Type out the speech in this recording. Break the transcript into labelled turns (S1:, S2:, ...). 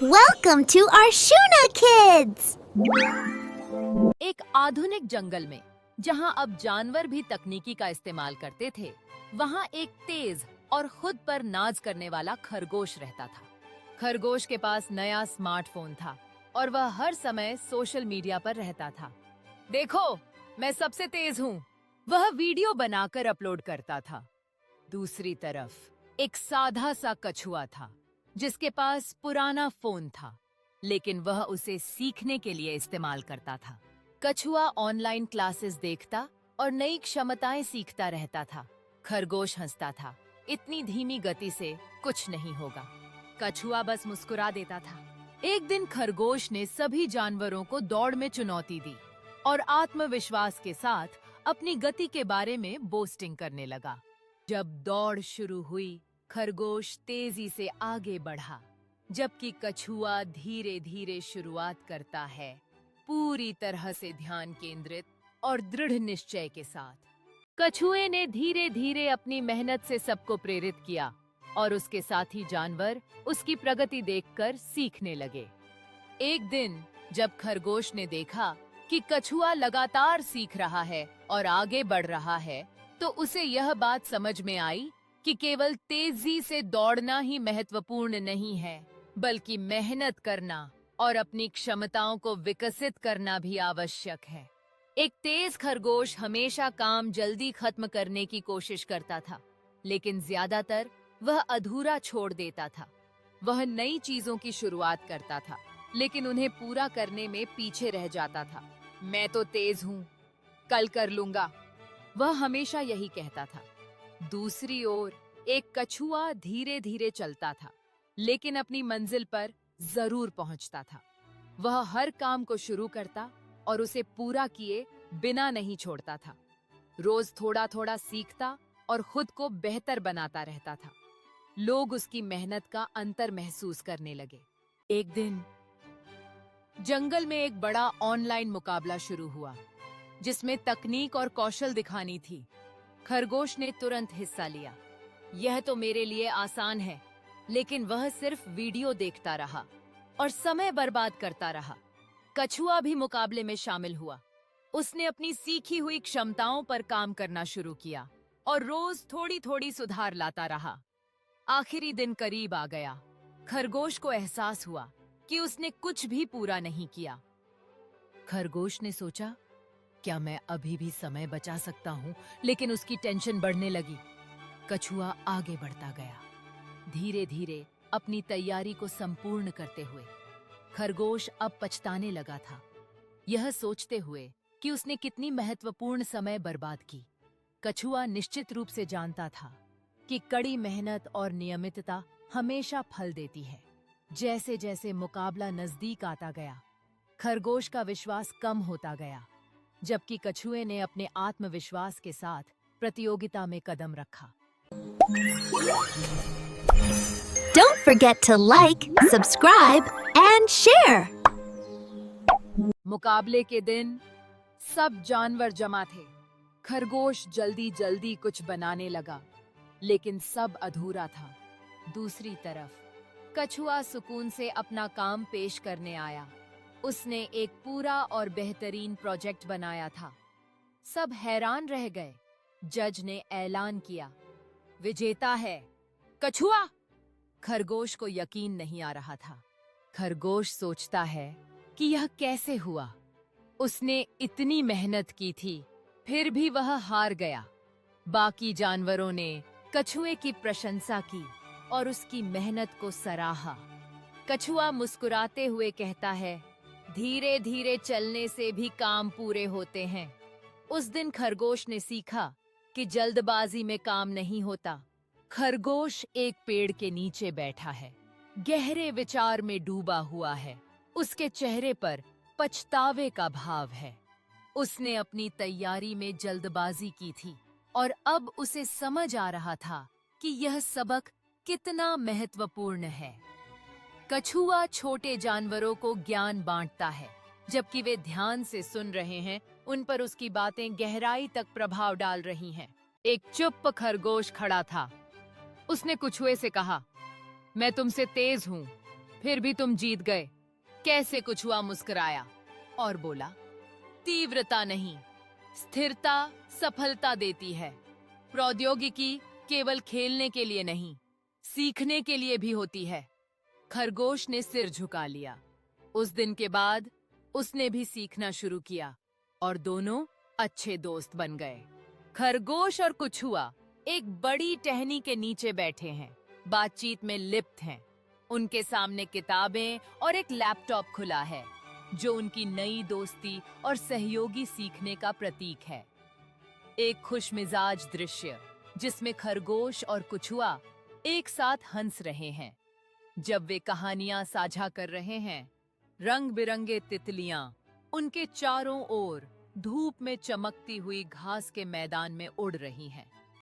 S1: Welcome to Arshuna Kids!
S2: एक आधुनिक जंगल में जहां अब जानवर भी तकनीकी का इस्तेमाल करते थे, वहां एक तेज और खुद पर नाज करने वाला खरगोश रहता था। खरगोश के पास नया स्मार्टफोन था और वह हर समय सोशल मीडिया पर रहता था। देखो, मैं सबसे तेज हूँ, वह वीडियो बनाकर अपलोड करता था। दूसरी तरफ एक सादा सा कछुआ था जिसके पास पुराना फोन था, लेकिन वह उसे सीखने के लिए इस्तेमाल करता था। कछुआ ऑनलाइन क्लासेस देखता और नई क्षमताएं सीखता रहता था। खरगोश हंसता था, इतनी धीमी गति से कुछ नहीं होगा। कछुआ बस मुस्कुरा देता था। एक दिन खरगोश ने सभी जानवरों को दौड़ में चुनौती दी और आत्मविश्वास के साथ अपनी गति के बारे में बोस्टिंग करने लगा। जब दौड़ शुरू हुई, खरगोश तेजी से आगे बढ़ा, जबकि कछुआ धीरे धीरे शुरुआत करता है, पूरी तरह से ध्यान केंद्रित और दृढ़ निश्चय के साथ। कछुए ने धीरे धीरे अपनी मेहनत से सबको प्रेरित किया और उसके साथी जानवर उसकी प्रगति देखकर सीखने लगे। एक दिन जब खरगोश ने देखा कि कछुआ लगातार सीख रहा है और आगे बढ़ रहा है, तो उसे यह बात समझ में आई कि केवल तेजी से दौड़ना ही महत्वपूर्ण नहीं है, बल्कि मेहनत करना और अपनी क्षमताओं को विकसित करना भी आवश्यक है। एक तेज खरगोश हमेशा काम जल्दी खत्म करने की कोशिश करता था, लेकिन ज्यादातर वह अधूरा छोड़ देता था। वह नई चीजों की शुरुआत करता था, लेकिन उन्हें पूरा करने में पीछे रह जाता था। मैं तो तेज हूँ, कल कर लूंगा, वह हमेशा यही कहता था। दूसरी ओर एक कछुआ धीरे धीरे चलता था, लेकिन अपनी मंजिल पर जरूर पहुंचता था। वह हर काम को शुरू करता और उसे पूरा किए बिना नहीं छोड़ता था। रोज थोड़ा थोड़ा सीखता और खुद को बेहतर बनाता रहता था। लोग उसकी मेहनत का अंतर महसूस करने लगे। एक दिन जंगल में एक बड़ा ऑनलाइन मुकाबला शुरू हुआ, जिसमें तकनीक और कौशल दिखानी थी। खरगोश ने तुरंत हिस्सा लिया। यह तो मेरे लिए आसान है, लेकिन वह सिर्फ वीडियो देखता रहा और समय बर्बाद करता रहा। कछुआ भी मुकाबले में शामिल हुआ। उसने अपनी सीखी हुई क्षमताओं पर काम करना शुरू किया और रोज थोड़ी थोड़ी सुधार लाता रहा। आखिरी दिन करीब आ गया। खरगोश को एहसास हुआ कि उसने कुछ भी पूरा नहीं किया। खरगोश ने सोचा, क्या मैं अभी भी समय बचा सकता हूँ? लेकिन उसकी टेंशन बढ़ने लगी। कछुआ आगे बढ़ता गया, धीरे धीरे अपनी तैयारी को संपूर्ण करते हुए। खरगोश अब पछताने लगा था, यह सोचते हुए कि उसने कितनी महत्वपूर्ण समय बर्बाद की। कछुआ निश्चित रूप से जानता था कि कड़ी मेहनत और नियमितता हमेशा फल देती है। जैसे जैसे मुकाबला नजदीक आता गया, खरगोश का विश्वास कम होता गया, जबकि कछुए ने अपने आत्मविश्वास के साथ प्रतियोगिता में कदम रखा।
S1: Don't forget to like, subscribe, and share!
S2: मुकाबले के दिन सब जानवर जमा थे। खरगोश जल्दी जल्दी कुछ बनाने लगा, लेकिन सब अधूरा था। दूसरी तरफ कछुआ सुकून से अपना काम पेश करने आया। उसने एक पूरा और बेहतरीन प्रोजेक्ट बनाया था। सब हैरान रह गए। जज ने ऐलान किया, विजेता है कछुआ। खरगोश को यकीन नहीं आ रहा था। खरगोश सोचता है कि यह कैसे हुआ। उसने इतनी मेहनत की थी, फिर भी वह हार गया। बाकी जानवरों ने कछुए की प्रशंसा की और उसकी मेहनत को सराहा। कछुआ मुस्कुराते हुए कहता है, धीरे धीरे चलने से भी काम पूरे होते हैं। उस दिन खरगोश ने सीखा कि जल्दबाजी में काम नहीं होता। खरगोश एक पेड़ के नीचे बैठा है, गहरे विचार में डूबा हुआ है। उसके चेहरे पर पछतावे का भाव है। उसने अपनी तैयारी में जल्दबाजी की थी और अब उसे समझ आ रहा था कि यह सबक कितना महत्वपूर्ण है। कछुआ छोटे जानवरों को ज्ञान बांटता है, जबकि वे ध्यान से सुन रहे हैं। उन पर उसकी बातें गहराई तक प्रभाव डाल रही हैं। एक चुप खरगोश खड़ा था। उसने कछुए से कहा, मैं तुमसे तेज हूँ, फिर भी तुम जीत गए। कैसे कछुआ मुस्कुराया और बोला, तीव्रता नहीं, स्थिरता सफलता देती है। प्रौद्योगिकी केवल खेलने के लिए नहीं, सीखने के लिए भी होती है। खरगोश ने सिर झुका लिया। उस दिन के बाद उसने भी सीखना शुरू किया और दोनों अच्छे दोस्त बन गए। खरगोश और कछुआ एक बड़ी टहनी के नीचे बैठे हैं, बातचीत में लिप्त हैं। उनके सामने किताबें और एक लैपटॉप खुला है, जो उनकी नई दोस्ती और सहयोगी सीखने का प्रतीक है। एक खुशमिजाज दृश्य जिसमें खरगोश और कछुआ एक साथ हंस रहे हैं। जब वे कहानियां साझा कर रहे हैं, रंग बिरंगे तितलियां उनके चारों ओर धूप में चमकती हुई घास के मैदान में उड़ रही हैं।